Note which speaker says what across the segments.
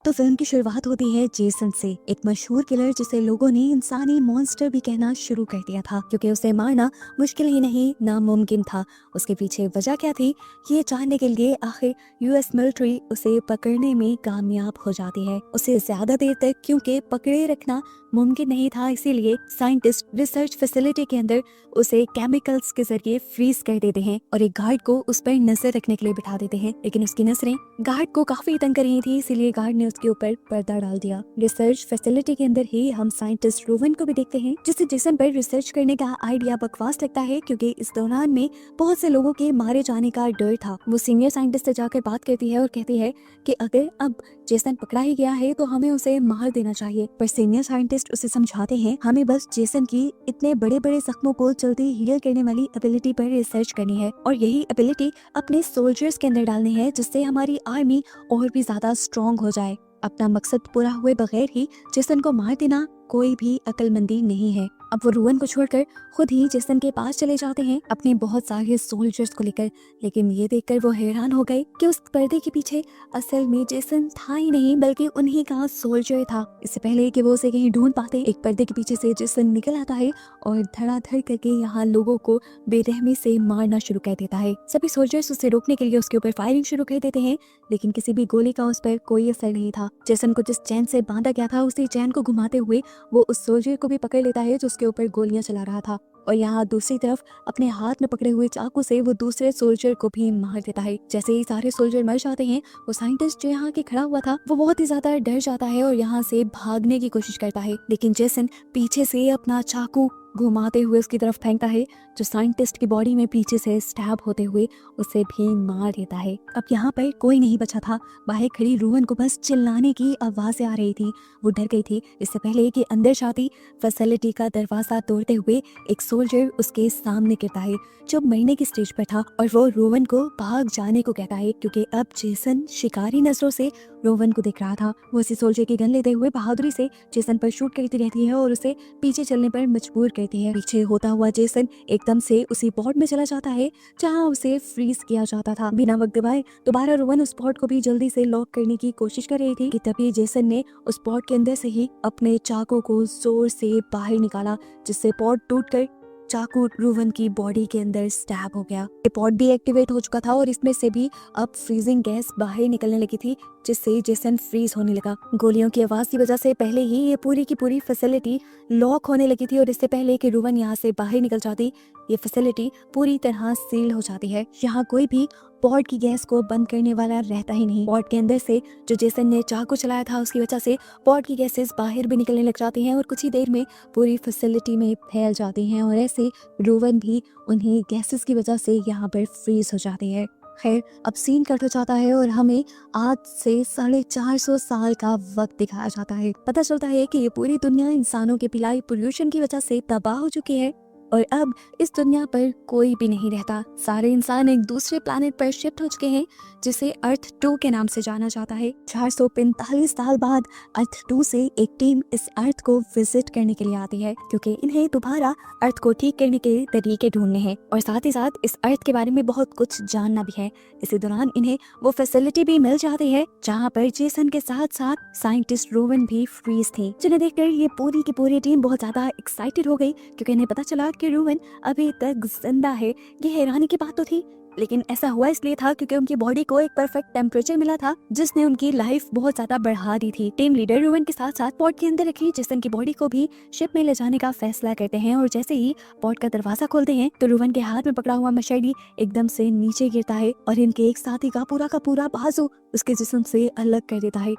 Speaker 1: तो फिल्म की शुरुआत होती है जेसन से, एक मशहूर किलर जिसे लोगों ने इंसानी मॉन्स्टर भी कहना शुरू कर दिया था, क्योंकि उसे मारना मुश्किल ही नहीं नामुमकिन था। उसके पीछे वजह क्या थी, ये जानने के लिए आखिर यूएस मिलिट्री उसे पकड़ने में कामयाब हो जाती है। उसे ज्यादा देर तक क्योंकि पकड़े रखना मुमकिन नहीं था, इसीलिए साइंटिस्ट रिसर्च फैसिलिटी के अंदर उसे केमिकल्स के जरिए फ्रीज कर देते हैं और एक गार्ड को उस पर नजर रखने के लिए बिठा देते हैं। लेकिन उसकी नजरें गार्ड को काफी तंग कर रही थी, इसीलिए गार्ड ने उसके ऊपर पर्दा डाल दिया। रिसर्च फैसिलिटी के अंदर ही हम साइंटिस्ट रोवन को भी देखते हैं, जिसे जेसन पर रिसर्च करने का आइडिया बकवास लगता है, क्योंकि इस दौरान में बहुत से लोगों के मारे जाने का डर था। वो सीनियर साइंटिस्ट से जाकर बात करती है और कहती है कि अगर अब जेसन पकड़ा ही गया है तो हमें उसे मार देना चाहिए। पर सीनियर साइंटिस्ट उसे समझाते हैं हमें बस जेसन की इतने बड़े बड़े जख्मों को जल्दी हील करने वाली एबिलिटी पर रिसर्च करनी है, और यही एबिलिटी अपने सोल्जर्स के अंदर डालनी है, जिससे हमारी आर्मी और भी ज्यादा स्ट्रॉन्ग हो जाए। अपना मकसद पूरा हुए बगैर ही जेसन को मार देना कोई भी अक्लमंदी नहीं है। अब वो रोवन को छोड़कर खुद ही जेसन के पास चले जाते हैं अपने बहुत सारे सोल्जर्स को लेकर। लेकिन ये देखकर वो हैरान हो गए कि उस पर्दे के पीछे असल में जेसन था ही नहीं, बल्कि उन्हीं का सोल्जर था। इससे पहले कि वो उसे कहीं ढूंढ पाते, एक पर्दे के पीछे से जेसन निकल आता है और धड़ाधड़ करके यहाँ लोगों को बेरहमी से मारना शुरू कर देता है। सभी सोल्जर्स उसे रोकने के लिए उसके ऊपर फायरिंग शुरू कर देते हैं, लेकिन किसी भी गोली का उस पर कोई असर नहीं था। जेसन को जिस चैन से बांधा गया था, उसी चैन को घुमाते हुए वो उस सोल्जर को भी पकड़ लेता है जो उसके ऊपर गोलियां चला रहा था, और यहाँ दूसरी तरफ अपने हाथ में पकड़े हुए चाकू से वो दूसरे सोल्जर को भी मार देता है। जैसे ही सारे सोल्जर मर जाते हैं, वो साइंटिस्ट जो यहाँ के खड़ा हुआ था वो बहुत ही ज्यादा डर जाता है और यहाँ से भागने की कोशिश करता है। लेकिन जेसन पीछे से अपना चाकू घुमाते हुए उसकी तरफ फेंकता है, जो साइंटिस्ट की बॉडी में पीछे से स्टैब होते हुए उसे भी मार देता है। अब यहाँ पर कोई नहीं बचा था। बाहर खड़ी रोवन को बस चिल्लाने की आवाजें आ रही थी। वो डर गई थी इससे पहले कि अंदर जाती फैसिलिटी का दरवाजा तोड़ते हुए एक सोल्जर उसके सामने गिरता है, जो मरने की स्टेज पर था, और वो रोवन को भाग जाने को कहता है, क्योंकि अब जेसन शिकारी नजरों से रोवन को देख रहा था। वो उसी सोल्जर की गन लेते हुए बहादुरी से जेसन पर शूट करती रहती है और उसे पीछे चलने पर मजबूर करती है। पीछे होता हुआ जेसन एकदम से उसी पॉड में चला जाता है जहाँ उसे फ्रीज किया जाता था। बिना वक्त गवाए दोबारा रोवन उस पॉड को भी जल्दी से लॉक करने की कोशिश कर रही थी कि तभी जेसन ने उस पॉड के अंदर से ही अपने चाकू को जोर से बाहर निकाला, जिससे पॉड टूटकर चाकू रोवन की बॉडी के अंदर स्टैब हो गया। ये पॉड भी एक्टिवेट हो चुका था और इसमें से भी अब फ्रीजिंग गैस बाहर निकलने लगी थी, जिससे जेसन फ्रीज होने लगा। गोलियों की आवाज की वजह से पहले ही ये पूरी की पूरी फैसिलिटी लॉक होने लगी थी, और इससे पहले कि रोवन यहाँ से बाहर निकल जाती, ये फैसिलिटी पूरी तरह सील हो जाती है। यहाँ कोई भी पॉड की गैस को बंद करने वाला रहता ही नहीं। पॉड के अंदर से जो जेसन ने चाकू चलाया था, उसकी वजह से पॉड की गैसेस बाहर भी निकलने लग जाती हैं और कुछ ही देर में पूरी फैसिलिटी में फैल जाती हैं, और ऐसे रोवन भी उन्हीं गैसेस की वजह से यहाँ पर फ्रीज हो जाती है। खैर, अब सीन कट हो जाता है और हमें आज से 450 साल का वक्त दिखाया जाता है। पता चलता है कि ये पूरी दुनिया इंसानों के पिलाई पोल्यूशन की वजह से तबाह हो चुकी है और अब इस दुनिया पर कोई भी नहीं रहता। सारे इंसान एक दूसरे प्लैनेट पर शिफ्ट हो चुके हैं, जिसे अर्थ 2 के नाम से जाना जाता है। 445 साल बाद अर्थ 2 से एक टीम इस अर्थ को विजिट करने के लिए आती है, क्योंकि इन्हें दोबारा अर्थ को ठीक करने के तरीके ढूंढने हैं और साथ ही साथ इस अर्थ के बारे में बहुत कुछ जानना भी है। इसी दौरान इन्हें वो फैसिलिटी भी मिल जाती है जहाँ पर जेसन के साथ साथ साइंटिस्ट रोवन भी फ्रीज थे, जिन्हें देखकर ये पूरी की पूरी टीम बहुत ज्यादा एक्साइटेड हो गई, क्योंकि इन्हें पता चला कि रोवन अभी तक जिंदा है। ये हैरानी की बात तो थी, लेकिन ऐसा हुआ इसलिए था क्योंकि उनकी बॉडी को एक परफेक्ट टेम्परेचर मिला था, जिसने उनकी लाइफ बहुत ज्यादा बढ़ा दी थी। टीम लीडर रोवन के साथ साथ पॉड के अंदर रखी जेसन की बॉडी को भी शिप में ले जाने का फैसला करते हैं, और जैसे ही पॉड का दरवाजा खोलते हैं तो रोवन के हाथ में पकड़ा हुआ मशहरी एकदम से नीचे गिरता है और इनके एक साथी का पूरा बाजू उसके जिस्म से अलग कर देता है।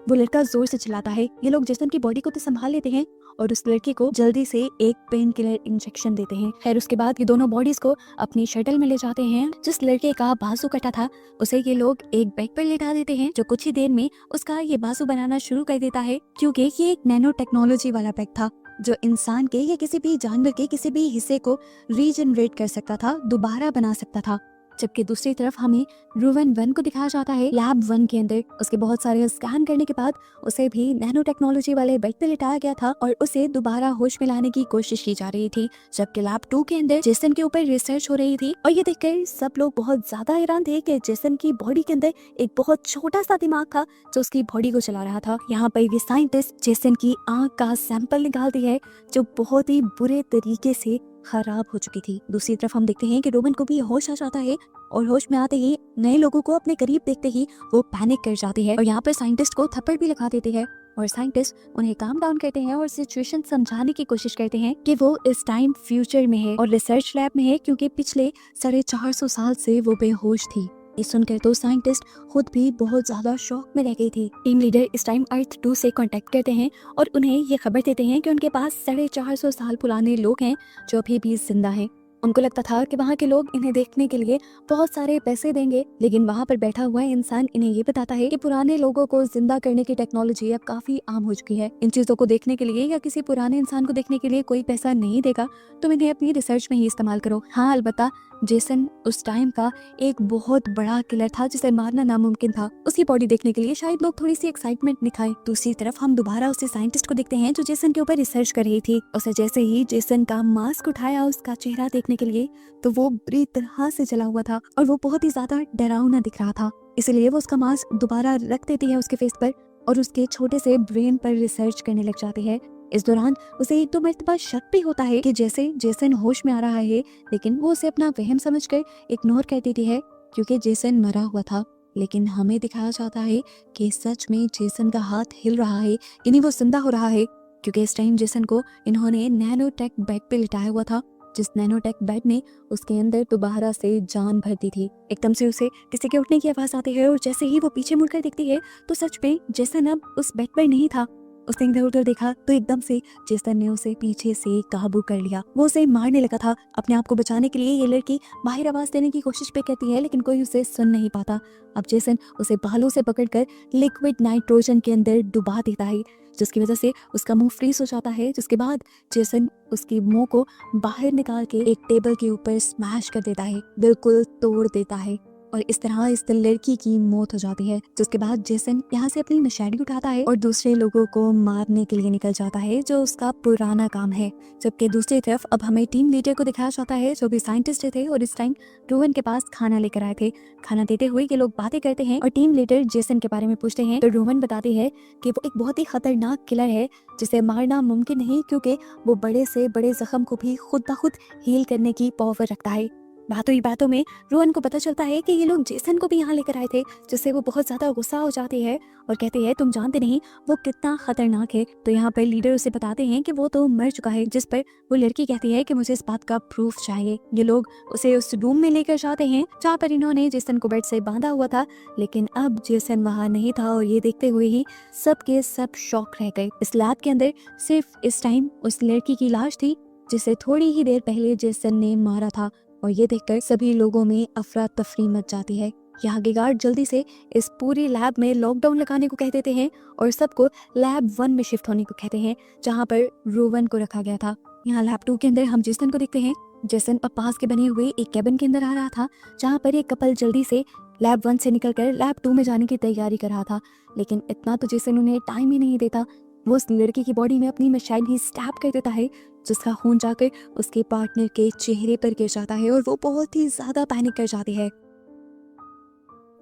Speaker 1: वो लड़का जोर से चिल्लाता है। ये लोग जेसन की बॉडी को तो संभाल लेते हैं और उस लड़के को जल्दी से एक पेन किलर इंजेक्शन देते हैं। खैर, उसके बाद ये दोनों बॉडीज को अपनी शटल में ले जाते हैं। जिस लड़के का बाजू कटा था उसे ये लोग एक बैग पर लेटा देते हैं, जो कुछ ही देर में उसका ये बाजू बनाना शुरू कर देता है, क्योंकि ये एक नैनो टेक्नोलॉजी वाला बैग था जो इंसान के या किसी भी जानवर के किसी भी हिस्से को रीजनरेट कर सकता था, दोबारा बना सकता था। जबकि दूसरी तरफ हमें रूवन 1 को दिखाया जाता है लैब 1 के अंदर। उसके बहुत सारे स्कैन करने के बाद उसे भी नैनो टेक्नोलॉजी वाले बेड पे लिटाया गया था और उसे दोबारा होश में लाने की कोशिश की जा रही थी। जबकि लैब 2 के अंदर जेसन के ऊपर रिसर्च हो रही थी और ये देखकर सब लोग बहुत ज्यादा हैरान थे कि जेसन की बॉडी के अंदर एक बहुत छोटा सा दिमाग था जो उसकी बॉडी को चला रहा था। यहाँ पर ये साइंटिस्ट जेसन की आंख का सैंपल निकालती है जो बहुत ही बुरे तरीके से खराब हो चुकी थी। दूसरी तरफ हम देखते हैं कि रोमन को भी होश आ जाता है और होश में आते ही नए लोगों को अपने करीब देखते ही वो पैनिक कर जाती है और यहाँ पर साइंटिस्ट को थप्पड़ भी लगा देते हैं और साइंटिस्ट उन्हें काम डाउन करते हैं और सिचुएशन समझाने की कोशिश करते हैं कि वो इस टाइम फ्यूचर में है और रिसर्च लैब में है क्योंकि पिछले 450 साल से वो बेहोश थी। ये सुनकर तो साइंटिस्ट खुद भी बहुत ज्यादा शॉक में रह गई थी। टीम लीडर इस टाइम अर्थ 2 से कांटेक्ट करते हैं और उन्हें ये खबर देते हैं कि उनके पास 450 साल पुराने लोग हैं जो अभी भी जिंदा हैं। उनको लगता था कि वहाँ के लोग इन्हें देखने के लिए बहुत सारे पैसे देंगे, लेकिन वहाँ पर बैठा हुआ इंसान इन्हें ये बताता है कि पुराने लोगों को जिंदा करने की टेक्नोलॉजी अब काफी आम हो चुकी है। इन चीजों को देखने के लिए या किसी पुराने इंसान को देखने के लिए कोई पैसा नहीं देगा, तुम इन्हें अपनी रिसर्च में ही इस्तेमाल करो। हाँ, अलबत्ता जेसन उस टाइम का एक बहुत बड़ा किलर था जिसे मारना नामुमकिन था। उसकी बॉडी देखने के लिए शायद लोग थोड़ी सी एक्साइटमेंट दिखाएं। दूसरी तरफ हम दोबारा उसे साइंटिस्ट को देखते हैं जो जेसन के ऊपर रिसर्च कर रही थी। उसे जैसे ही जेसन का मास्क उठाया उसका चेहरा देखने के लिए तो वो बुरी तरह से जला हुआ था और वो बहुत ही ज्यादा डरावना दिख रहा था। इसलिए वो उसका मास्क दोबारा रख देती है उसके फेस पर और उसके छोटे से ब्रेन पर रिसर्च करने लग जाती है। इस दौरान उसे एक दो मर्तबा शक भी होता है कि जैसे जेसन होश में आ रहा है, लेकिन वो उसे अपना वहम समझकर इग्नोर कर देती है क्योंकि जेसन मरा हुआ था। लेकिन हमें दिखाया जाता है कि सच में जेसन का हाथ हिल रहा है, यानी वो जिंदा हो रहा है, क्योंकि इस टाइम जेसन को इन्होंने नैनो टेक बेड पे लिटाया हुआ था, जिस नैनो टेक बेड ने उसके अंदर दोबारा से जान भर दी थी। एकदम से उसे किसी के उठने की आवाज आती है और जैसे ही वो पीछे मुड़कर देखती है तो सच में जेसन अब उस बेड पर नहीं था। उसने इधर उधर देखा तो एकदम से जेसन ने उसे पीछे से काबू कर लिया। वो उसे मारने लगा था। अपने आप को बचाने के लिए ये लड़की बाहर आवाज देने की कोशिश पे करती है, लेकिन कोई उसे सुन नहीं पाता। अब जेसन उसे बालों से पकड़कर लिक्विड नाइट्रोजन के अंदर डुबा देता है, जिसकी वजह से उसका मुंह फ्रीज हो जाता है। जिसके बाद जेसन उसकी मुंह को बाहर निकाल के एक टेबल के ऊपर स्मैश कर देता है, बिल्कुल तोड़ देता है और इस तरह इस लड़की की मौत हो जाती है। जिसके बाद जेसन यहाँ से अपनी नशेड़ी उठाता है और दूसरे लोगों को मारने के लिए निकल जाता है, जो उसका पुराना काम है। जबकि दूसरी तरफ अब हमें टीम लीडर को दिखाया जाता है जो भी साइंटिस्ट थे और इस टाइम रोवन के पास खाना लेकर आए थे। खाना देते हुए ये लोग बातें करते हैं और टीम लीडर जेसन के बारे में पूछते हैं तो रोवन बताती है कि वो एक बहुत ही खतरनाक किलर है जिसे मारना मुमकिन नहीं, क्योंकि वो बड़े से बड़े जख्म को भी खुद ब खुद हील करने की पावर रखता है। बातों ही बातों में रोहन को पता चलता है कि ये लोग जेसन को भी यहाँ लेकर आए थे, जिससे वो बहुत ज्यादा गुस्सा हो जाती है और कहते हैं तुम जानते नहीं वो कितना खतरनाक है। तो यहाँ पर लीडर उसे बताते हैं कि वो तो मर चुका है, जिस पर वो लड़की कहती है कि मुझे इस बात का प्रूफ चाहिए। ये लोग उसे उस रूम में लेकर जाते हैं जहाँ पर इन्होंने जेसन को बेड से बांधा हुआ था, लेकिन अब जेसन वहाँ नहीं था और ये देखते हुए ही सब के सब शॉक रह गए। इस लैब के अंदर सिर्फ इस टाइम उस लड़की की लाश थी जिसे थोड़ी ही देर पहले जेसन ने मारा था और ये देखकर सभी लोगों में अफरा तफरी मच जाती है। यहाँ के गार्ड जल्दी से इस पूरी लैब में लॉकडाउन लगाने को कह देते हैं और सबको लैब 1 में शिफ्ट होने को कहते हैं जहाँ पर रोवन को रखा गया था। यहाँ लैब 2 के अंदर हम जेसन को देखते हैं। जेसन अब पास के बने हुए एक कैबिन के अंदर आ रहा था जहाँ पर एक कपल जल्दी से लैब 1 से निकलकर लैब 2 में जाने की तैयारी कर रहा था, लेकिन इतना तो जेसन उन्हें टाइम ही नहीं देता। वो उस लड़की की बॉडी में अपनी मशीन ही स्टैब कर देता है, जिसका खून जाकर उसके पार्टनर के चेहरे पर गिर जाता है और वो बहुत ही ज्यादा पैनिक कर जाती है।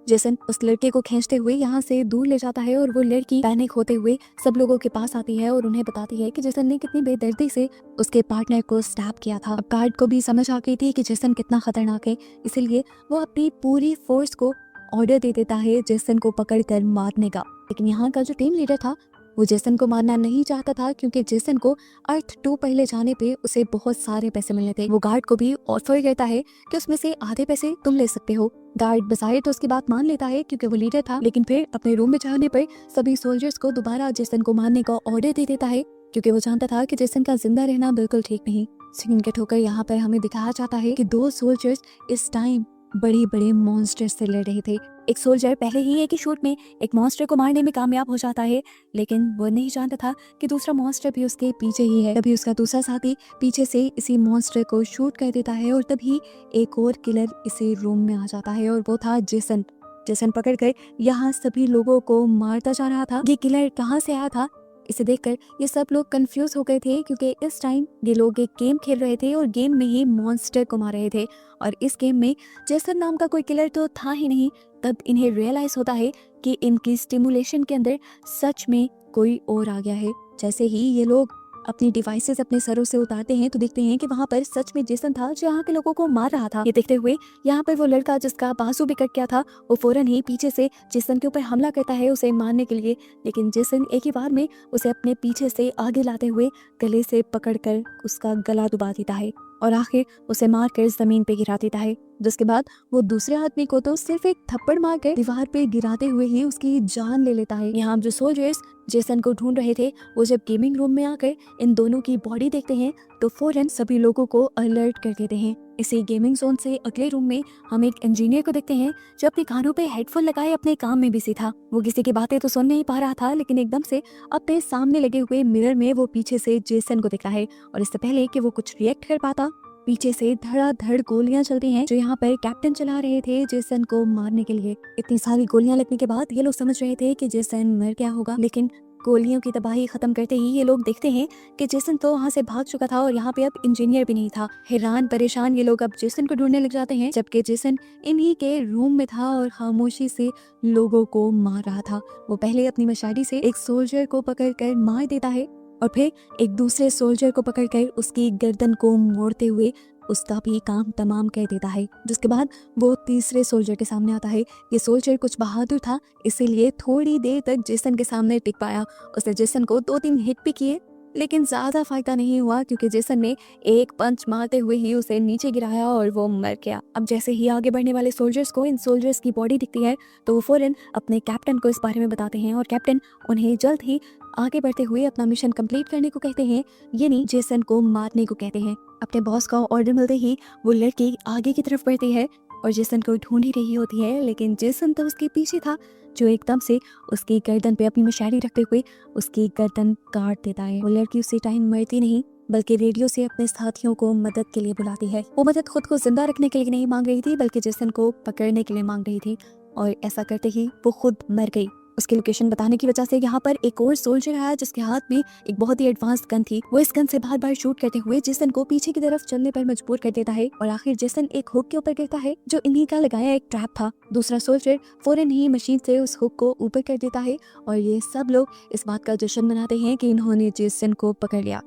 Speaker 1: जेसन उस लड़के को खींचते हुए यहाँ से दूर ले जाता है और वो लड़की पैनिक होते हुए सब लोगों के पास आती है और उन्हें बताती है कि जेसन ने कितनी बेदर्दी से उसके पार्टनर को स्टैब किया था। अब गार्ड को भी समझ आ गई थी कि जेसन कितना खतरनाक है, इसलिए वो अपनी पूरी फोर्स को ऑर्डर दे देता है जेसन को पकड़कर मारने का। लेकिन यहाँ का जो टीम लीडर था वो जेसन को मारना नहीं चाहता था, क्योंकि जेसन को अर्थ 2 पहले जाने पे उसे बहुत सारे पैसे मिलने थे। वो गार्ड को भी ऑफर करता है कि उसमें से आधे पैसे तुम ले सकते हो। गार्ड बजाय तो उसकी बात मान लेता है क्योंकि वो लीडर था, लेकिन फिर अपने रूम में जाने पर सभी सोल्जर्स को दोबारा जेसन को मारने का ऑर्डर दे देता है, क्योंकि वो जानता था कि जेसन का जिंदा रहना बिल्कुल ठीक नहीं। सीन के ठोकर यहाँ पर हमें दिखाया जाता है कि 2 सोल्जर्स इस टाइम बड़े बड़े मॉन्स्टर से लड़ रहे थे। एक सोल्जर पहले ही एक ही शूट में एक मॉन्स्टर को मारने में कामयाब हो जाता है, लेकिन वो नहीं जानता था कि दूसरा मॉन्स्टर भी उसके पीछे ही है। तभी उसका दूसरा साथी पीछे से इसी मॉन्स्टर को शूट कर देता है और तभी एक और किलर इसी रूम में आ जाता है और वो था जेसन। जेसन पकड़कर यहाँ सभी लोगों को मारता जा रहा था। ये किलर कहाँ से आया था, इसे देखकर ये सब लोग कंफ्यूज हो गए थे, क्योंकि इस टाइम ये लोग एक गेम खेल रहे थे और गेम में ही मॉन्स्टर को मार रहे थे और इस गेम में जेसन नाम का कोई किलर तो था ही नहीं। तब इन्हें रियलाइज होता है कि इनकी स्टिमुलेशन के अंदर सच में कोई और आ गया है। जैसे ही ये लोग अपनी डिवाइसेस अपने सरों से उतारते हैं तो देखते हैं कि वहाँ पर सच में जेसन था जो यहाँ के लोगों को मार रहा था। ये देखते हुए यहाँ पर वो लड़का जिसका बाजू भी कट गया था वो फौरन ही पीछे से जेसन के ऊपर हमला करता है उसे मारने के लिए, लेकिन जेसन एक ही बार में उसे अपने पीछे से आगे लाते हुए गले से पकड़कर उसका गला दबा देता है और आखिर उसे मारकर जमीन पे गिरा देता है। जिसके बाद वो दूसरे आदमी को तो सिर्फ एक थप्पड़ मारकर दीवार पे गिराते हुए ही उसकी जान ले लेता है। यहाँ जो सोल्जर्स जेसन को ढूंढ रहे थे वो जब गेमिंग रूम में आकर इन दोनों की बॉडी देखते हैं तो फौरन सभी लोगों को अलर्ट कर देते हैं। इसी गेमिंग जोन से अगले रूम में हम एक इंजीनियर को देखते हैं जो अपने कानों पे हेडफोन लगाए अपने काम में बिजी था। वो किसी की बातें तो सुन नहीं पा रहा था, लेकिन एकदम से अपने सामने लगे हुए मिरर में वो पीछे से जेसन को देखता है और इससे पहले कि वो कुछ रिएक्ट कर पाता पीछे से धड़ाधड़ गोलियां चलती हैं जो यहाँ पर कैप्टन चला रहे थे जेसन को मारने के लिए। इतनी सारी गोलियां लगने के बाद ये लोग समझ रहे थे कि जेसन मर गया होगा, लेकिन गोलियों की तबाही खत्म करते ही ये लोग देखते हैं कि जेसन तो वहाँ से भाग चुका था और यहाँ पे अब इंजीनियर भी नहीं था। हैरान परेशान ये लोग अब जेसन को ढूंढने लग जाते हैं, जबकि जेसन इन्हीं के रूम में था और खामोशी से लोगों को मार रहा था। वो पहले अपनी मशाली से एक सोल्जर को पकड़कर मार देता है और फिर एक दूसरे सोल्जर को पकड़कर उसकी गर्दन को मोड़ते हुए उसका भी काम तमाम कर देता है। जिसके बाद वो तीसरे सोल्जर के सामने आता है। ये सोल्जर कुछ बहादुर था, इसीलिए थोड़ी देर तक जेसन के सामने टिक पाया। उसने जेसन को 2-3 हिट भी किए, लेकिन ज्यादा फायदा नहीं हुआ क्योंकि जेसन ने एक पंच मारते हुए ही उसे नीचे गिराया और वो मर गया। अब जैसे ही आगे बढ़ने वाले सोल्जर्स को इन सोल्जर्स की बॉडी दिखती है तो वो फौरन अपने कैप्टन को इस बारे में बताते हैं और कैप्टन उन्हें जल्द ही आगे बढ़ते हुए अपना मिशन कंप्लीट करने को कहते हैं, यानी जेसन को मारने को कहते हैं। अपने बॉस का ऑर्डर मिलते ही वो लड़की आगे की तरफ बढ़ती है और जेसन को ढूंढ ही रही होती है, लेकिन जेसन तो उसके पीछे था जो एकदम से उसकी गर्दन पे अपनी मशाली रखते हुए उसकी गर्दन काट देता है। वो लड़की उसी टाइम मरती नहीं बल्कि रेडियो से अपने साथियों को मदद के लिए बुलाती है। वो मदद खुद को जिंदा रखने के लिए नहीं मांग रही थी बल्कि जेसन को पकड़ने के लिए मांग रही थी और ऐसा करते ही वो खुद मर गई। उसकी लोकेशन बताने की वजह से यहाँ पर एक और सोल्जर आया जिसके हाथ में एक बहुत ही एडवांस गन थी। वो इस गन से बार बार शूट करते हुए जेसन को पीछे की तरफ चलने पर मजबूर कर देता है और आखिर जेसन एक हुक के ऊपर गिरता है जो इन्हीं का लगाया एक ट्रैप था। दूसरा सोल्जर फौरन ही मशीन से उस हुक को ऊपर कर देता है और ये सब लोग इस बात का जश्न मनाते हैं कि इन्होंने जेसन को पकड़ लिया।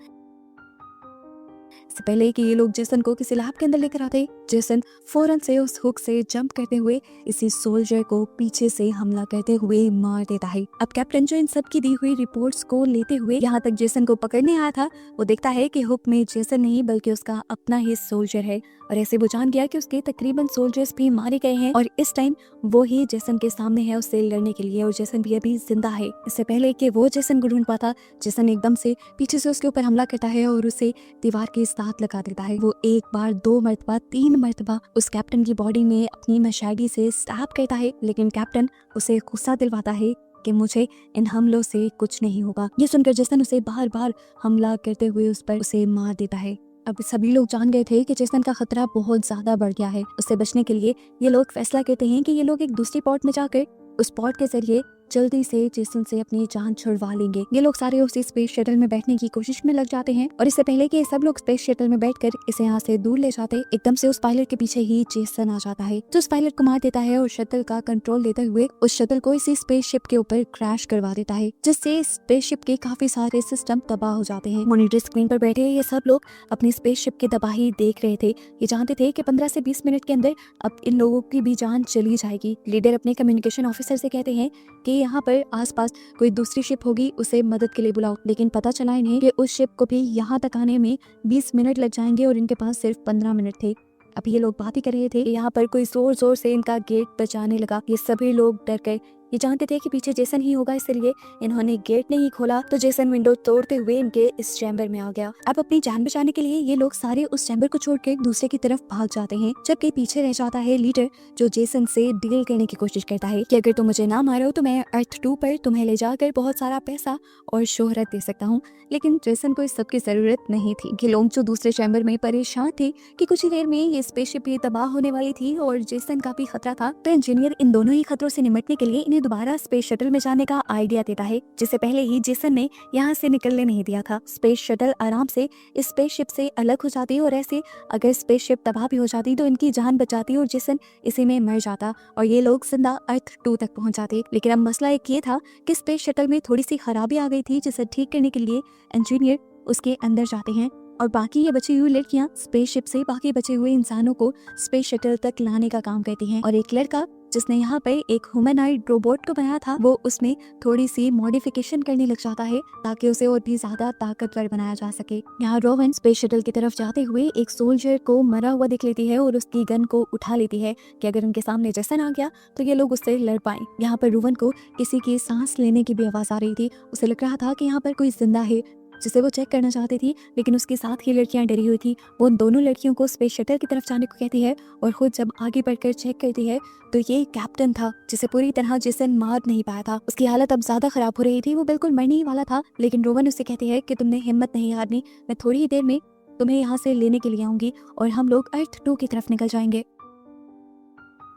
Speaker 1: इससे पहले कि ये लोग जेसन को किसी लैब के अंदर लेकर आते, जेसन फौरन से उस हुक से जंप करते हुए इसी सोल्जर को पीछे से हमला करते हुए मार देता है। अब कैप्टन जो इन सब की दी हुई रिपोर्ट्स को लेते हुए यहाँ तक जेसन को पकड़ने आया था, वो देखता है कि हुक में जेसन नहीं बल्कि उसका अपना ही सोल्जर है और ऐसे वो जान गया कि उसके तकरीबन सोल्जर्स भी मारे गए हैं और इस टाइम वो ही जेसन के सामने है उससे लड़ने के लिए और जेसन भी अभी जिंदा है। इससे पहले कि वो जेसन को ढूंढ पाता, जेसन एकदम से पीछे से उसके ऊपर हमला करता है और उसे दीवार के साथ लगा देता है। वो 1 बार 2 मरतबा 3 मरतबा उस कैप्टन की बॉडी में अपनी मशाली से स्टैब करता है, लेकिन कैप्टन उसे गुस्सा दिलवाता है कि मुझे इन हमलों से कुछ नहीं होगा। ये सुनकर जेसन उसे बार बार हमला करते हुए उस पर उसे मार देता है। अब सभी लोग जान गए थे कि जेसन का खतरा बहुत ज्यादा बढ़ गया है। उससे बचने के लिए ये लोग फैसला करते हैं कि ये लोग एक दूसरी पॉट में जाकर उस पॉट के जरिए जल्दी से जेसन से अपनी जान छुड़वा लेंगे। ये लोग सारे उसी स्पेस शटल में बैठने की कोशिश में लग जाते हैं और इससे पहले कि सब लोग स्पेस शटल में बैठकर इसे यहाँ से दूर ले जाते, एकदम से उस पायलट के पीछे ही जेसन आ जाता है जो उस पायलट को मार देता है और शटल का कंट्रोल लेते हुए उस शटल को इसी स्पेसशिप के ऊपर क्रैश करवा देता है, जिससे स्पेसशिप के काफी सारे सिस्टम तबाह हो जाते हैं। मॉनिटर स्क्रीन पर बैठे ये सब लोग अपनी स्पेसशिप की तबाही देख रहे थे। ये जानते थे कि 15 से 20 मिनट के अंदर अब इन लोगों की भी जान चली जाएगी। लीडर अपने कम्युनिकेशन ऑफिसर से कहते हैं कि यहाँ पर आसपास कोई दूसरी शिप होगी, उसे मदद के लिए बुलाओ, लेकिन पता चला इन्हें कि उस शिप को भी यहाँ तक आने में 20 मिनट लग जाएंगे और इनके पास सिर्फ 15 मिनट थे। अभी ये लोग बात ही कर रहे थे कि यहाँ पर कोई जोर जोर से इनका गेट बजाने लगा। ये सभी लोग डर गए ये जानते थे कि पीछे जेसन ही होगा, इसलिए इन्होंने गेट नहीं खोला तो जेसन विंडो तोड़ते हुए इनके इस चैम्बर में आ गया। अब अपनी जान बचाने के लिए ये लोग सारे उस चैम्बर को छोड़ के दूसरे की तरफ भाग जाते हैं, जबकि पीछे रह जाता है लीडर, जो जेसन से डील करने की कोशिश करता है कि अगर तुम मुझे ना मारो तो मैं अर्थ 2 पर तुम्हें ले जाकर बहुत सारा पैसा और शोहरत दे सकता हूँ। लेकिन जेसन को इस सब की जरूरत नहीं थी। ये लोग जो दूसरे चैम्बर में परेशान थे कि कुछ ही देर में ये स्पेसशिप भी तबाह होने वाली थी और जेसन का भी खतरा था, तो इंजीनियर इन दोनों ही खतरों से निपटने के लिए इन्हें दोबारा स्पेस शटल में जाने का आइडिया देता है, जिससे पहले ही जेसन ने यहाँ से निकलने नहीं दिया था। स्पेस शटल आराम से इस स्पेसशिप से अलग हो जाती और ऐसे अगर स्पेसशिप तबाह भी हो जाती तो इनकी जान बचाती और जेसन इसी में मर जाता और ये लोग जिंदा अर्थ 2 तक पहुंच जाते। लेकिन अब मसला एक ये था कि स्पेस शटल में थोड़ी सी खराबी आ गई थी, जिसे ठीक करने के लिए इंजीनियर उसके अंदर जाते हैं और बाकी ये बची हुई लड़कियां स्पेसशिप से बाकी बचे हुए इंसानों को स्पेस शटल तक लाने का काम करती हैं। और एक लड़का जिसने यहाँ पर एक ह्यूमनॉइड रोबोट को बनाया था, वो उसमें थोड़ी सी मॉडिफिकेशन करने लग जाता है ताकि उसे और भी ज्यादा ताकतवर बनाया जा सके। यहाँ रोवन स्पेस शटल की तरफ जाते हुए एक सोल्जर को मरा हुआ देख लेती है और उसकी गन को उठा लेती है कि अगर उनके सामने जेसन आ गया तो ये लोग उससे लड़ पाए। यहाँ पर रोवन को किसी की सांस लेने की भी आवाज आ रही थी। उसे लग रहा था कि यहाँ पर कोई जिंदा है, जिसे वो चेक करना चाहती थी, लेकिन उसके साथ ही लड़कियां डरी हुई थी। वो उन दोनों लड़कियों को स्पेस शटल की तरफ जाने को कहती है और खुद जब आगे बढ़कर चेक करती है तो ये कैप्टन था, जिसे पूरी तरह जेसन मार नहीं पाया था। उसकी हालत अब ज्यादा खराब हो रही थी, वो बिल्कुल मरने ही वाला था। लेकिन रोवन उससे कहती है कि तुमने हिम्मत नहीं हारनी, मैं थोड़ी ही देर में तुम्हें यहाँ से लेने के लिए आऊंगी और हम लोग अर्थ 2 की तरफ निकल जाएंगे।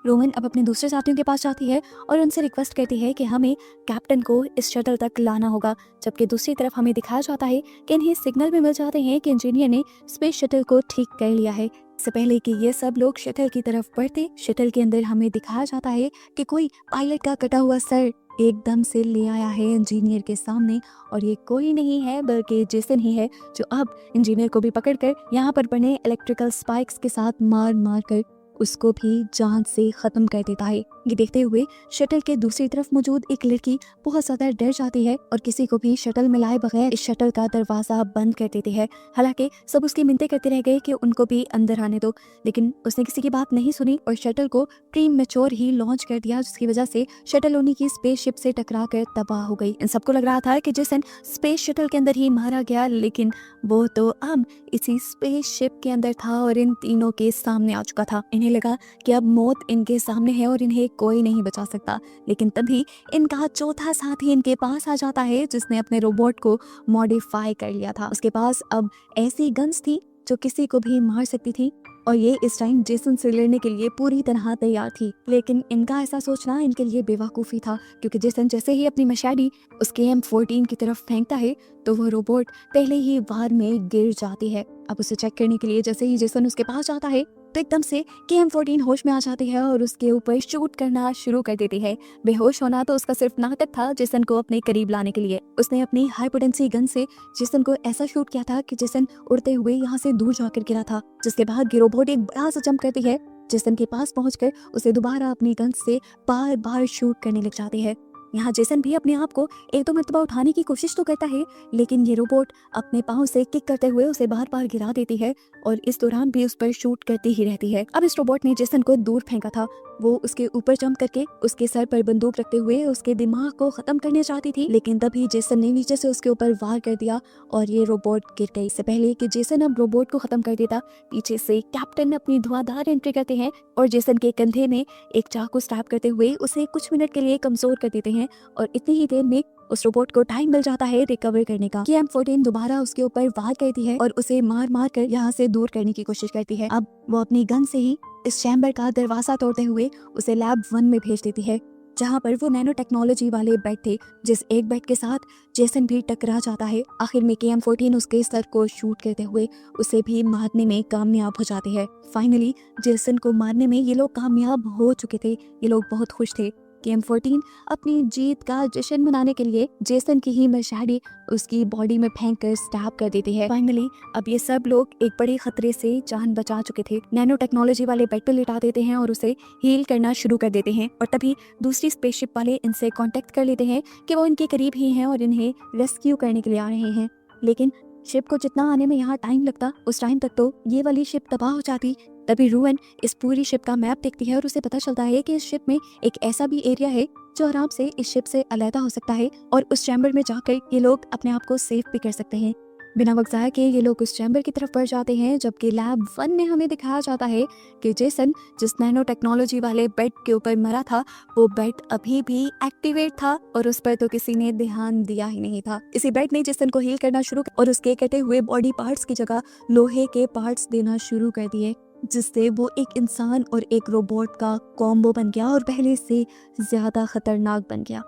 Speaker 1: रोवन अब अपने दूसरे साथियों के पास जाती है और उनसे रिक्वेस्ट करती है कि हमें कैप्टन को इस शटल तक लाना होगा, जबकि दूसरी तरफ हमें दिखाया जाता है कि इन्हें सिग्नल भी मिल जाते हैं कि इंजीनियर ने स्पेस शटल को ठीक कर लिया है। इससे पहले कि ये सब लोग शटल की तरफ बढ़ते, शटल के अंदर हमें दिखाया जाता है कि कोई पायलट का कटा हुआ सर एकदम से ले आया है इंजीनियर के सामने, और ये कोई नहीं है बल्कि जेसन ही है, जो अब इंजीनियर को भी पकड़कर यहाँ पर बने इलेक्ट्रिकल स्पाइक्स के साथ मार मार कर उसको भी जान से खत्म कर देता है। ये देखते हुए शटल के दूसरी तरफ मौजूद एक लड़की बहुत ज्यादा डर जाती है और किसी को भी शटल में लाए बगैर इस शटल का दरवाजा बंद कर देती है। हालांकि सब उसकी मिन्नतें करते रह गए कि उनको भी अंदर आने दो, लेकिन उसने किसी की बात नहीं सुनी और शटल को प्री मैच्योर ही लॉन्च कर दिया, जिसकी वजह से शटल उन्हीं की स्पेसशिप से टकरा कर तबाह हो गई। इन सबको लग रहा था कि जेसन स्पेस शटल के अंदर ही मारा गया, लेकिन वो तो अब इसी स्पेसशिप के अंदर था और इन तीनों के सामने आ चुका था। इन्हें लगा कि अब मौत इनके सामने है और इन्हें कोई नहीं बचा सकता, लेकिन तभी इनका चौथा साथी इनके पास आ जाता है, जिसने अपने रोबोट को मॉडिफाई कर लिया था। उसके पास अब ऐसी गन्स थी जो किसी को भी मार सकती थी और ये इस टाइम जेसन से लड़ने के लिए पूरी तरह तैयार थी। लेकिन इनका ऐसा सोचना इनके लिए बेवकूफ़ी था, क्योंकि जेसन जैसे ही अपनी मशाडी उसके M14 की तरफ फेंकता है तो वो रोबोट पहले ही वार में गिर जाती है। अब उसे चेक करने के लिए जैसे ही जेसन उसके पास जाता है तो एकदम से KM14 होश में आ जाती है और उसके ऊपर शूट करना शुरू कर देती है। बेहोश होना तो उसका सिर्फ नाटक था जेसन को अपने करीब लाने के लिए। उसने अपनी हाई पोटेंसी गन से जेसन को ऐसा शूट किया था कि जेसन उड़ते हुए यहाँ से दूर जाकर गिरा था, जिसके बाद ये रोबोट एक बड़ा सा जंप करती है, जेसन के पास पहुंचकर उसे दोबारा अपनी गन से बार बार शूट करने लग जाती है। यहाँ जेसन भी अपने आप को एक दो मरतबा उठाने की कोशिश तो करता है, लेकिन ये रोबोट अपने पाँव से किक करते हुए उसे बार बार गिरा देती है और इस दौरान भी उस पर शूट करती ही रहती है। अब इस रोबोट ने जेसन को दूर फेंका था, वो उसके ऊपर जंप करके उसके सर पर बंदूक रखते हुए उसके दिमाग को खत्म करने चाहती थी, लेकिन तभी जेसन ने नीचे से उसके ऊपर वार कर दिया और ये रोबोट गिर गई। इससे पहले कि जेसन अब रोबोट को खत्म कर देता, पीछे से कैप्टन अपनी धुआंधार एंट्री करते हैं और जेसन के कंधे में एक चाकू स्टैब करते हुए उसे कुछ मिनट के लिए कमजोर कर देते हैं और इतनी ही देर में उस रोबोट को टाइम मिल जाता है रिकवर करने का। KM14 दोबारा उसके ऊपर वार करती है और उसे मार मार कर यहाँ से दूर करने की कोशिश करती है। अब वो अपनी गन से ही इस चैम्बर का दरवाजा तोड़ते हुए उसे लैब 1 में भेज देती है, जहाँ पर वो नैनो टेक्नोलॉजी वाले बेड थे, जिस एक बेड के साथ जेसन भी टकरा जाता है। आखिर में KM14 उसके सर को शूट करते हुए उसे भी मारने में कामयाब हो जाते हैं। फाइनली जेसन को मारने में ये लोग कामयाब हो चुके थे, ये लोग बहुत खुश थे। KM14 अपनी जीत का जश्न मनाने के लिए जेसन की ही मशाड़ी उसकी बॉडी में फेंक कर स्टैब कर देती है। फाइनली अब ये सब लोग एक बड़े खतरे से जान बचा चुके थे। नैनो टेक्नोलॉजी वाले बेड पे लिटा देते हैं और उसे हील करना शुरू कर देते हैं और तभी दूसरी स्पेसशिप वाले इनसे कांटेक्ट कर लेते हैं कि वो इनके करीब ही हैं और इन्हें रेस्क्यू करने के लिए आ रहे हैं। लेकिन शिप को जितना आने में यहाँ टाइम लगता, उस टाइम तक तो ये वाली शिप तबाह हो जाती। तभी रोवन इस पूरी शिप का मैप देखती है और उसे पता चलता है कि इस शिप में एक ऐसा भी एरिया है जो आराम से इस शिप से अलहदा हो सकता है और उस चैम्बर में जाकर ये लोग अपने आप को सेफ भी कर सकते हैं। बिना वक्त ज़ाया के ये लोग उस चैम्बर की तरफ बढ़ जाते हैं, जबकि लैब 1 में हमें दिखाया जाता है कि जेसन जिस नैनो टेक्नोलॉजी वाले बेड के ऊपर मरा था, वो बेड अभी भी एक्टिवेट था और उस पर तो किसी ने ध्यान दिया ही नहीं था। इसी बेड ने जेसन को हील करना शुरू और उसके कटे हुए बॉडी पार्ट्स की जगह लोहे के पार्ट्स देना शुरू कर दिए, जिससे वो एक इंसान और एक रोबोट का कॉम्बो बन गया और पहले से ज़्यादा खतरनाक बन गया।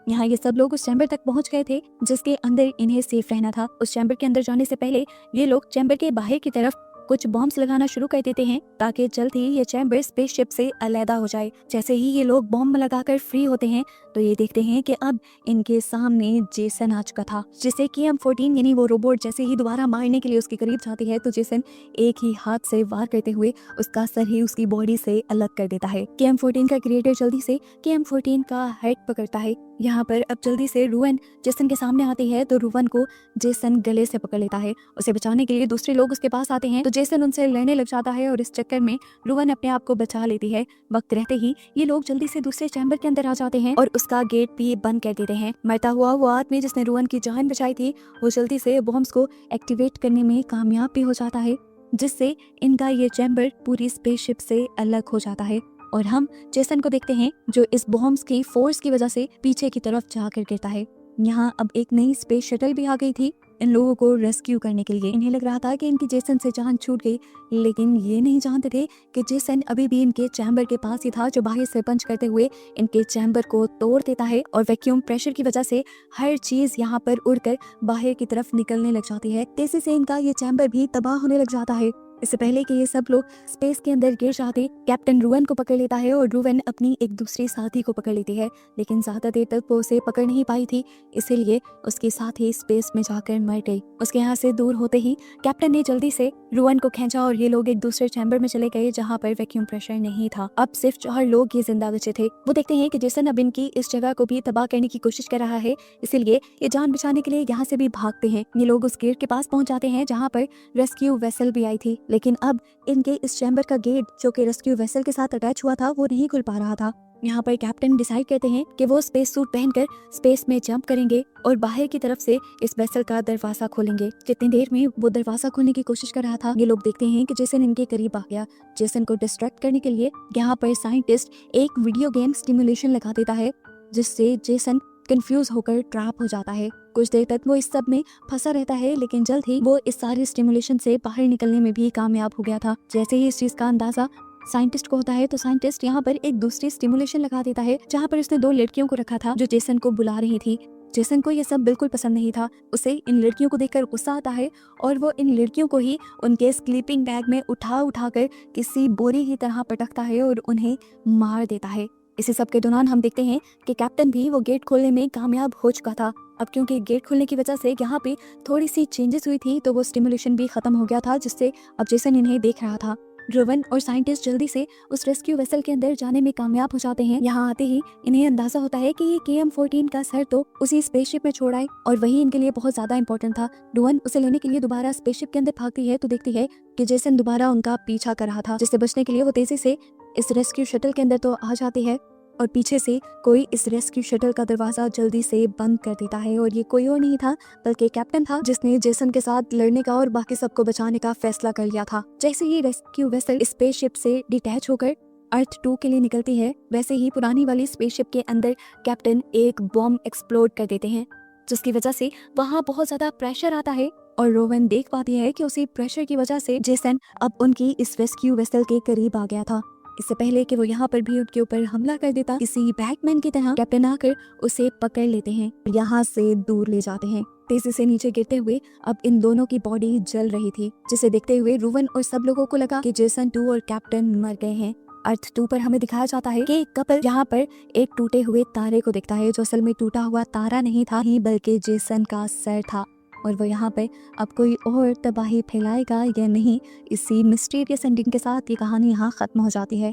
Speaker 1: यहाँ ये सब लोग उस चैम्बर तक पहुंच गए थे जिसके अंदर इन्हें सेफ रहना था। उस चैम्बर के अंदर जाने से पहले ये लोग चैम्बर के बाहर की तरफ कुछ बॉम्ब्स लगाना शुरू कर देते हैं ताकि जल्द ही ये चैम्बर स्पेसशिप से अलहदा हो जाए। जैसे ही ये लोग बॉम्ब लगाकर फ्री होते हैं तो ये देखते हैं कि अब इनके सामने जेसन आ चुका था, जिसे KM-14 यानी वो रोबोट जैसे ही दोबारा मारने के लिए उसके करीब जाती है तो जेसन एक ही हाथ से वार करते हुए उसका सर ही उसकी बॉडी से अलग कर देता है। KM-14 का क्रिएटर जल्दी से KM-14 का हेड पकड़ता है। यहाँ पर अब जल्दी से रूवन जेसन के सामने आती है तो रूवन को जेसन गले से पकड़ लेता है। उसे बचाने के लिए दूसरे लोग उसके पास आते हैं तो जेसन उनसे लड़ने लग जाता है और इस चक्कर में रूवन अपने आप को बचा लेती है। वक्त रहते ही ये लोग जल्दी से दूसरे चैम्बर के अंदर आ जाते हैं और उसका गेट भी बंद कर देते हैं। मरता हुआ वो आदमी जिसने रूवन की जान बचाई थी वो जल्दी से बॉम्ब्स को एक्टिवेट करने में कामयाब भी हो जाता है, जिससे इनका ये चैम्बर पूरी स्पेसशिप से अलग हो जाता है और हम जेसन को देखते हैं जो इस बॉम्ब्स की फोर्स की वजह से पीछे की तरफ जाकर गिरता है। यहाँ अब एक नई स्पेस शटल भी आ गई थी इन लोगों को रेस्क्यू करने के लिए। इन्हें लग रहा था कि इनकी जेसन से जान छूट गई, लेकिन ये नहीं जानते थे कि जेसन अभी भी इनके चैम्बर के पास ही था, जो बाहर से पंच करते हुए इनके चैम्बर को तोड़ देता है और वैक्यूम प्रेशर की वजह से हर चीज यहाँ पर उड़कर बाहर की तरफ निकलने लग जाती है। तेजी से इनका ये चैम्बर भी तबाह होने लग जाता है। इससे पहले कि ये सब लोग स्पेस के अंदर गिर जाते, कैप्टन रूवन को पकड़ लेता है और रूवन अपनी एक दूसरी साथी को पकड़ लेती है, लेकिन ज्यादा देर तक वो उसे पकड़ नहीं पाई थी, इसीलिए उसकी साथी स्पेस में जाकर मर गई। उसके यहाँ से दूर होते ही कैप्टन ने जल्दी से रूवन को खींचा और ये लोग एक दूसरे चैम्बर में चले गए जहाँ पर वैक्यूम प्रेशर नहीं था। अब सिर्फ 4 लोग ही जिंदा बचे थे। वो देखते हैं कि जेसन अब इनकी इस जगह को भी तबाह करने की कोशिश कर रहा है, इसीलिए ये जान बचाने के लिए यहाँ से भी भागते हैं। ये लोग उस गेट के पास पहुंच जाते हैं जहाँ पर रेस्क्यू वेसल भी आई थी, लेकिन अब इनके इस चैम्बर का गेट जो कि रेस्क्यू वेसल के साथ अटैच हुआ था वो नहीं खुल पा रहा था। यहाँ पर कैप्टन डिसाइड करते हैं कि वो स्पेस सूट पहनकर स्पेस में जंप करेंगे और बाहर की तरफ से इस वेसल का दरवाजा खोलेंगे। जितनी देर में वो दरवाजा खोलने की कोशिश कर रहा था, ये लोग देखते हैं कि जेसन इनके करीब आ गया। जेसन को डिस्ट्रैक्ट करने के लिए यहाँ पर साइंटिस्ट एक वीडियो गेम स्टिमुलेशन लगा देता है, जिससे जेसन कंफ्यूज होकर ट्रैप हो जाता है। कुछ देर तक वो इस सब में फंसा रहता है, लेकिन जल्द ही वो इस सारे स्टिमुलेशन से बाहर निकलने में भी कामयाब हो गया था। जैसे ही इस चीज का अंदाजा साइंटिस्ट को होता है तो साइंटिस्ट यहाँ पर एक दूसरी स्टिमुलेशन लगा देता है, जहाँ पर उसने 2 लड़कियों को रखा था जो जेसन को बुला रही थी। जेसन को ये सब बिल्कुल पसंद नहीं था। उसे इन लड़कियों को देखकर गुस्सा आता है और वो इन लड़कियों को ही उनके स्लीपिंग बैग में उठा कर किसी बोरी की तरह पटकता है और उन्हें मार देता है। इसी सब के दौरान हम देखते हैं कि कैप्टन भी वो गेट खोलने में कामयाब हो चुका था। अब क्योंकि गेट खुलने की वजह से यहाँ पे थोड़ी सी चेंजेस हुई थी तो वो स्टिमुलेशन भी खत्म हो गया था, जिससे अब जेसन इन्हें देख रहा था। रूवन और साइंटिस्ट जल्दी से उस रेस्क्यू वेसल के अंदर जाने में कामयाब हो जाते हैं। यहाँ आते ही इन्हें अंदाजा होता है कि ये KM-14 का सर तो उसी स्पेसशिप में छोड़ आए और वही इनके लिए बहुत ज्यादा इंपॉर्टेंट था। रूवन उसे लेने के लिए दोबारा स्पेसशिप के अंदर भागती है तो देखती है कि जेसन दोबारा उनका पीछा कर रहा था, जिससे बचने के लिए वो तेजी से इस रेस्क्यू शटल के अंदर तो आ जाती है और पीछे से कोई इस रेस्क्यू शटल का दरवाजा जल्दी से बंद कर देता है। और ये कोई और नहीं था बल्कि कैप्टन था, जिसने जेसन के साथ लड़ने का और बाकी सबको बचाने का फैसला कर लिया था। जैसे ही रेस्क्यू वेसल स्पेसशिप से डिटैच होकर अर्थ 2 के लिए निकलती है, वैसे ही पुरानी वाली स्पेसशिप के अंदर कैप्टन एक बॉम्ब एक्सप्लोड कर देते हैं, जिसकी वजह से वहाँ बहुत ज्यादा प्रेशर आता है और रोवन देख पाती है कि उसी प्रेशर की वजह से जेसन अब उनकी इस रेस्क्यू वेसल के करीब आ गया था। इससे पहले कि वो यहाँ पर भी उनके ऊपर हमला कर देता, किसी बैटमैन की तरह कैप्टन आकर उसे पकड़ लेते हैं, यहाँ से दूर ले जाते हैं। तेजी से नीचे गिरते हुए अब इन दोनों की बॉडी जल रही थी, जिसे देखते हुए रूवन और सब लोगों को लगा कि जेसन 2 और कैप्टन मर गए हैं। अर्थ 2 पर हमें दिखाया जाता है कि एक कपल यहाँ पर एक टूटे हुए तारे को देखता है, जो असल में टूटा हुआ तारा नहीं था ही बल्कि जेसन का सर था। और वो यहाँ पे अब कोई और तबाही फैलाएगा या नहीं, इसी मिस्टीरियस एंडिंग के साथ ये कहानी यहाँ खत्म हो जाती है।